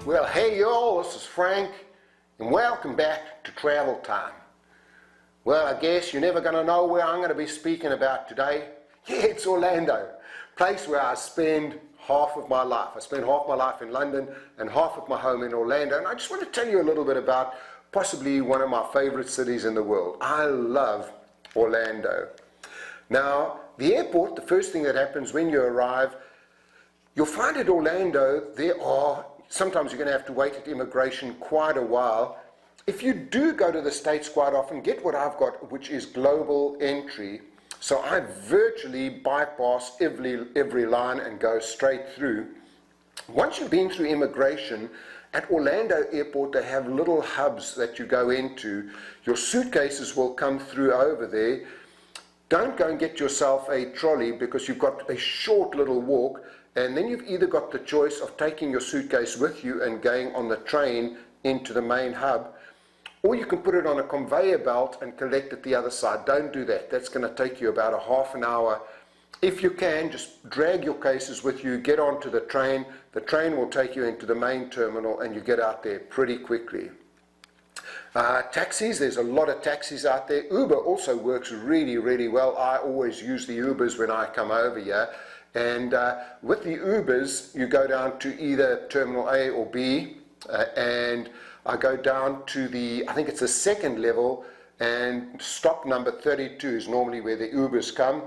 Well, hey y'all, this is Frank, and welcome back to Travel Time. Well, I guess you're never going to know where I'm going to be speaking about today. Yeah, it's Orlando, place where I spend half of my life. I spend half my life in London and half of my home in Orlando, and I just want to tell you a little bit about possibly one of my favorite cities in the world. I love Orlando. Now, the airport, the first thing that happens when you arrive, you'll find at Orlando sometimes you're going to have to wait at immigration quite a while. If you do go to the States quite often, get what I've got, which is global entry. So I virtually bypass every line and go straight through. Once you've been through immigration, at Orlando Airport they have little hubs that you go into. Your suitcases will come through over there. Don't go and get yourself a trolley because you've got a short little walk, and then you've either got the choice of taking your suitcase with you and going on the train into the main hub, or you can put it on a conveyor belt and collect at the other side. Don't do that. That's going to take you about a half an hour. If you can, just drag your cases with you, get onto the train. The train will take you into the main terminal and you get out there pretty quickly. Taxis, there's a lot of taxis out there. Uber also works really, really well. I always use the Ubers when I come over here. And with the Ubers, you go down to either Terminal A or B, and I go down to I think it's the second level, and stop number 32 is normally where the Ubers come.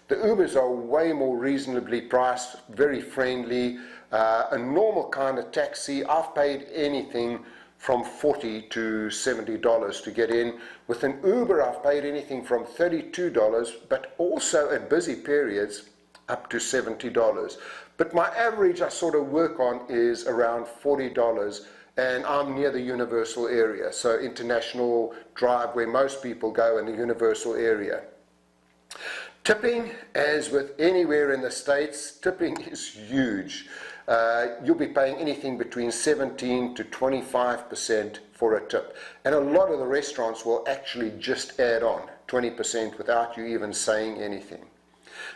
The Ubers are way more reasonably priced, very friendly. A normal kind of taxi, I've paid anything from $40 to $70 to get in. With an Uber, I've paid anything from $32, but also at busy periods, up to $70. But my average I sort of work on is around $40, and I'm near the Universal area, so International Drive, where most people go, in the Universal area. Tipping, as with anywhere in the States, tipping is huge. You'll be paying anything between 17 to 25% for a tip, and a lot of the restaurants will actually just add on 20% without you even saying anything.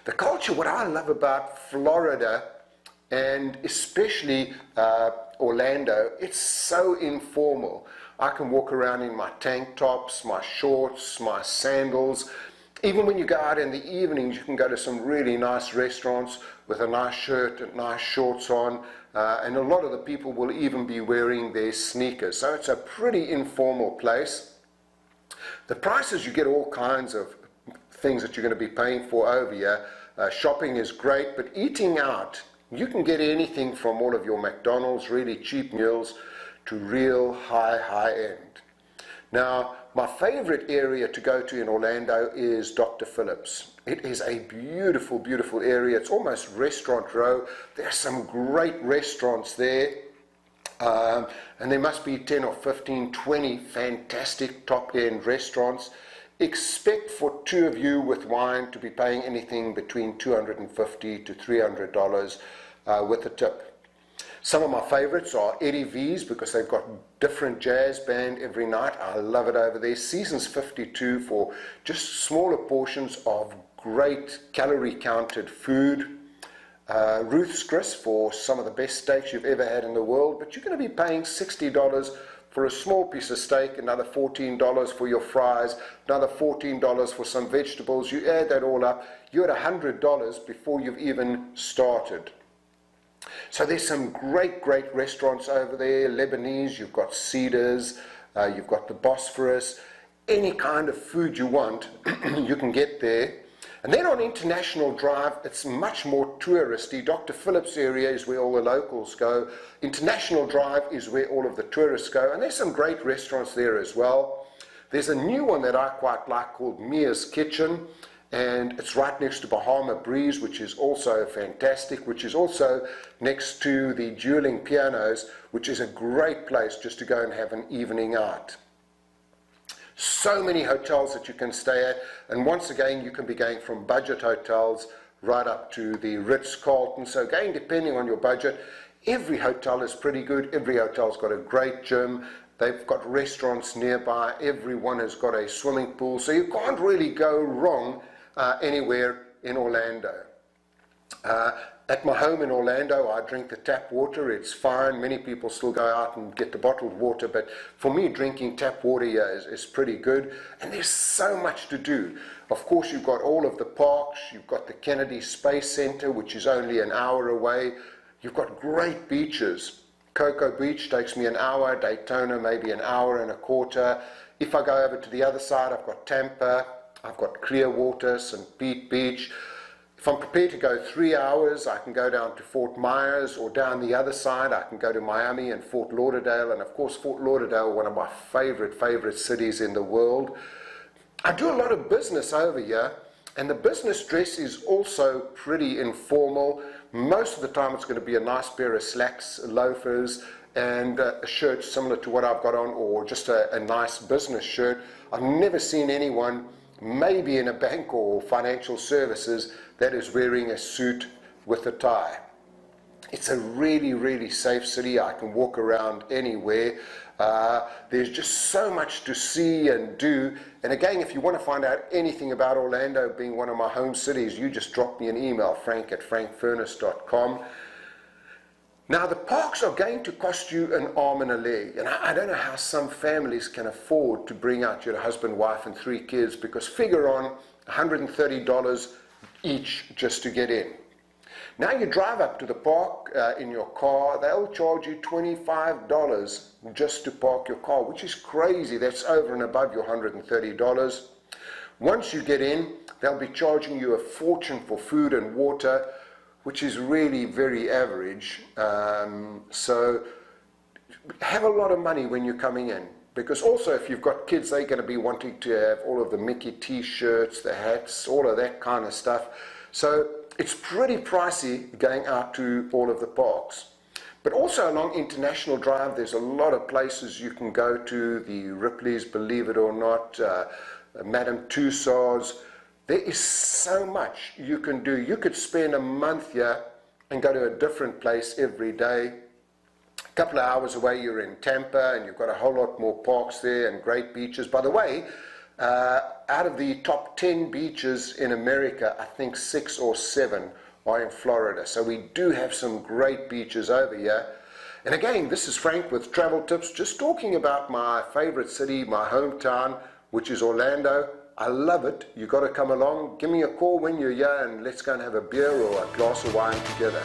The culture, what I love about Florida, and especially Orlando, it's so informal. I can walk around in my tank tops, my shorts, my sandals. Even when you go out in the evenings, you can go to some really nice restaurants with a nice shirt and nice shorts on, and a lot of the people will even be wearing their sneakers. So it's a pretty informal place. The prices, you get all kinds of things that you're going to be paying for over here. Shopping is great, but eating out, you can get anything from all of your McDonald's, really cheap meals, to real high end. Now, my favorite area to go to in Orlando is Dr. Phillips. It is a beautiful, beautiful area. It's almost restaurant row. There are some great restaurants there. And there must be 10 or 15, 20 fantastic top-end restaurants. Expect for two of you with wine to be paying anything between $250 to $300 with a tip. Some of my favorites are Eddie V's, because they've got different jazz band every night. I love it over there. Seasons 52 for just smaller portions of great calorie counted food. Ruth's Chris for some of the best steaks you've ever had in the world, but you're going to be paying $60 for a small piece of steak, another $14 for your fries, another $14 for some vegetables. You add that all up, you're at $100 before you've even started. So there's some great restaurants over there. Lebanese, you've got Cedars, you've got the Bosphorus. Any kind of food you want, you can get there. And then on International Drive, it's much more touristy. Dr. Phillips area is where all the locals go. International Drive is where all of the tourists go. And there's some great restaurants there as well. There's a new one that I quite like called Mia's Kitchen. And it's right next to Bahama Breeze, which is also fantastic, which is also next to the Dueling Pianos, which is a great place just to go and have an evening out. So many hotels that you can stay at, and once again you can be going from budget hotels right up to the Ritz-Carlton. So again, depending on your budget, every hotel is pretty good. Every hotel's got a great gym. They've got restaurants nearby. Everyone has got a swimming pool, so you can't really go wrong anywhere in Orlando. At my home in Orlando, I drink the tap water. It's fine. Many people still go out and get the bottled water, but for me, drinking tap water here is pretty good. And there's so much to do. Of course, you've got all of the parks. You've got the Kennedy Space Center, which is only an hour away. You've got great beaches. Cocoa Beach takes me an hour. Daytona, maybe an hour and a quarter. If I go over to the other side, I've got Tampa. I've got Clearwater, St. Pete Beach. If I'm prepared to go 3 hours, I can go down to Fort Myers, or down the other side, I can go to Miami and Fort Lauderdale. And of course, Fort Lauderdale, one of my favorite cities in the world. I do a lot of business over here, and the business dress is also pretty informal. Most of the time, it's going to be a nice pair of slacks, loafers, and a shirt similar to what I've got on, or just a nice business shirt. I've never seen anyone, maybe in a bank or financial services, that is wearing a suit with a tie. It's a really safe city. I can walk around anywhere. There's just so much to see and do. And again, if you want to find out anything about Orlando being one of my home cities, you just drop me an email, frank@frankfurness.com. Now, the parks are going to cost you an arm and a leg. And I don't know how some families can afford to bring out your husband, wife, and 3 kids, because figure on $130 each just to get in. Now you drive up to the park in your car, they'll charge you $25 just to park your car, which is crazy. That's over and above your $130. Once you get in, they'll be charging you a fortune for food and water, which is really very average. So have a lot of money when you're coming in. Because also, if you've got kids, they're going to be wanting to have all of the Mickey t-shirts, the hats, all of that kind of stuff. So it's pretty pricey going out to all of the parks. But also along International Drive, there's a lot of places you can go to. The Ripley's, believe it or not, Madame Tussauds. There is so much you can do. You could spend a month here and go to a different place every day. A couple of hours away, you're in Tampa, and you've got a whole lot more parks there and great beaches. By the way, out of the top 10 beaches in America, I think 6 or 7 are in Florida. So we do have some great beaches over here. And again, this is Frank with Travel Tips, just talking about my favorite city, my hometown, which is Orlando. I love it. You've got to come along. Give me a call when you're here, and let's go and have a beer or a glass of wine together.